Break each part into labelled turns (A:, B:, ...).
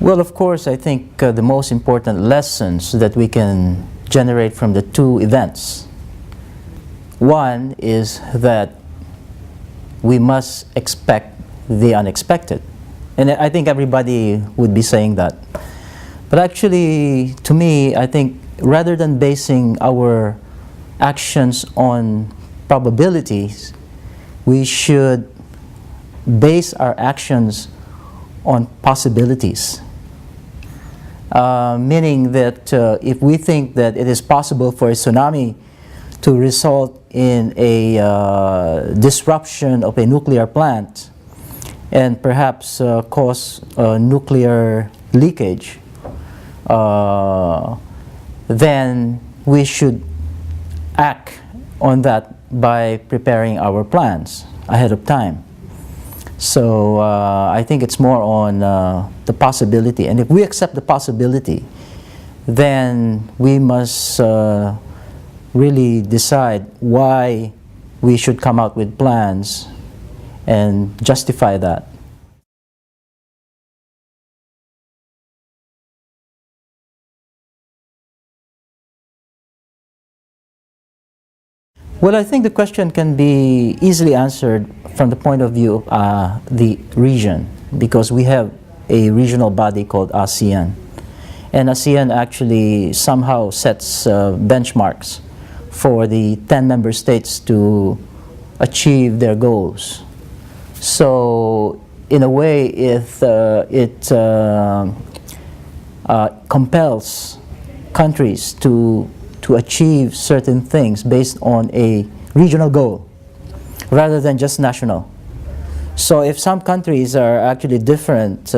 A: Well, of course, I think the most important lessons that we can generate from the two events. One is that we must expect the unexpected. And I think everybody would be saying that. But actually, to me, I think rather than basing our actions on probabilities, we should base our actions on possibilities. Meaning that if we think that it is possible for a tsunami to result in a disruption of a nuclear plant and perhaps cause nuclear leakage, then we should act on that by preparing our plans ahead of time. So I think it's more on the possibility, and if we accept the possibility, then we must really decide why we should come out with plans and justify that. Well, I think the question can be easily answered from the point of view of the region, because we have a regional body called ASEAN. And ASEAN actually somehow sets benchmarks for the 10 member states to achieve their goals. So, in a way, it compels countries to achieve certain things based on a regional goal rather than just national. So if some countries are actually different,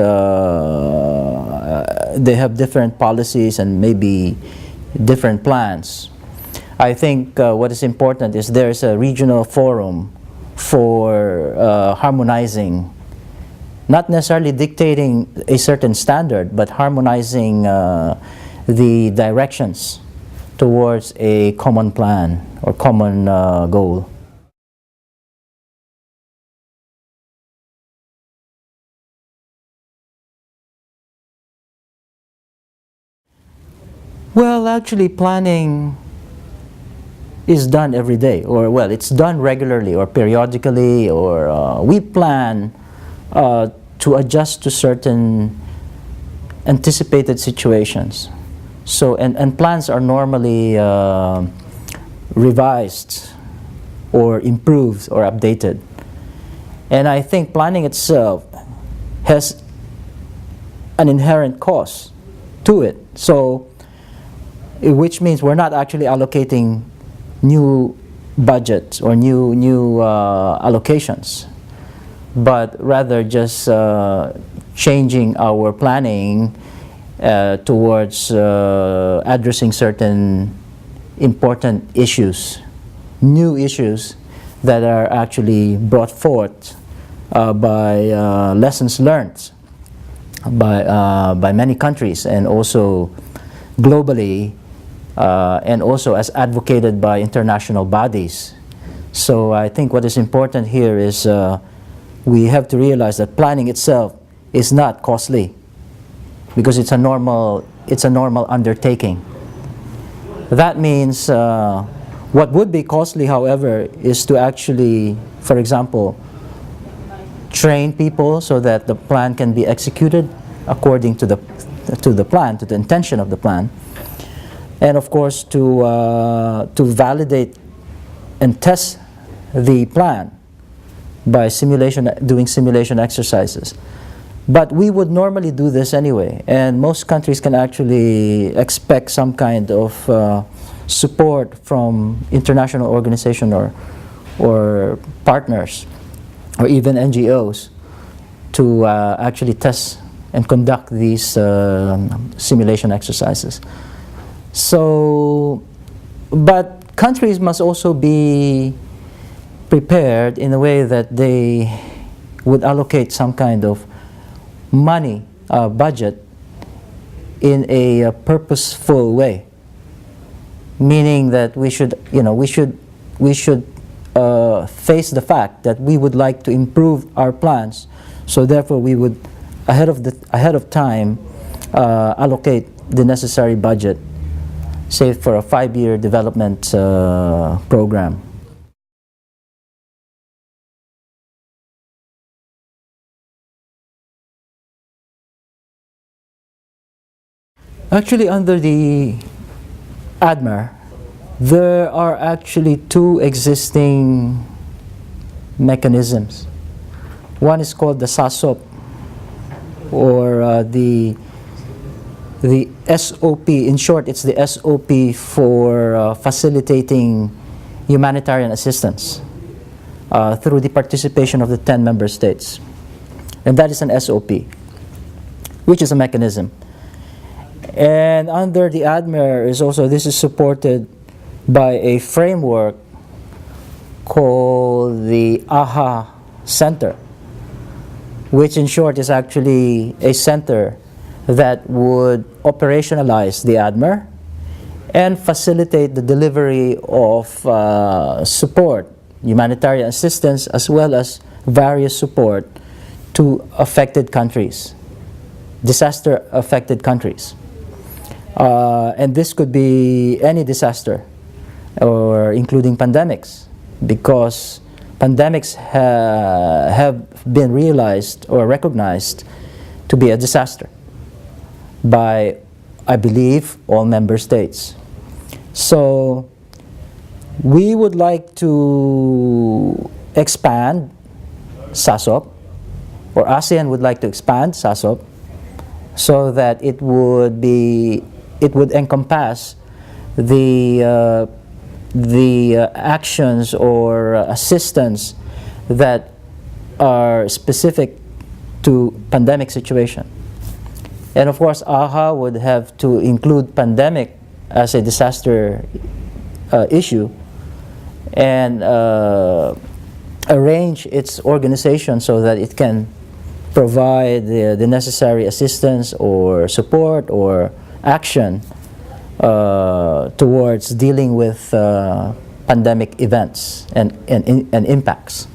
A: they have different policies and maybe different plans, I think what is important is there's a regional forum for harmonizing, not necessarily dictating a certain standard, but harmonizing the directions towards a common plan or common goal. Well, actually planning is done every day, or well, it's done regularly or periodically, or we plan to adjust to certain anticipated situations. So, and plans are normally revised or improved or updated. And I think planning itself has an inherent cost to it. So, which means we're not actually allocating new budgets or new allocations, but rather just changing our planning towards addressing certain important issues, new issues that are actually brought forth by lessons learned by many countries and also globally, and also as advocated by international bodies. So I think what is important here is we have to realize that planning itself is not costly, because it's a normal undertaking. That means what would be costly, however, is to actually, for example, train people so that the plan can be executed according to the plan, to the intention of the plan, and of course to validate and test the plan by doing simulation exercises. But we would normally do this anyway, and most countries can actually expect some kind of support from international organization or partners or even NGOs to actually test and conduct these simulation exercises. So, but countries must also be prepared in a way that they would allocate some kind of money budget in a purposeful way, meaning that we should face the fact that we would like to improve our plans, so therefore we would ahead of time allocate the necessary budget, say for a 5-year development program. Actually, under the ADMAR, there are actually two existing mechanisms. One is called the SASOP, or the SOP. In short, it's the SOP for facilitating humanitarian assistance through the participation of the 10 member states. And that is an SOP, which is a mechanism. And under the ADMAR is also, this is supported by a framework called the AHA Center, which in short is actually a center that would operationalize the ADMAR and facilitate the delivery of support, humanitarian assistance, as well as various support to affected countries, disaster-affected countries. And this could be any disaster, or including pandemics, because pandemics have been realized or recognized to be a disaster by, I believe, all member states. So we would like to expand SASOP, or ASEAN would like to expand SASOP, so that it would encompass the actions or assistance that are specific to pandemic situation. And of course, AHA would have to include pandemic as a disaster issue, and arrange its organization so that it can provide the necessary assistance or support or action towards dealing with pandemic events and impacts.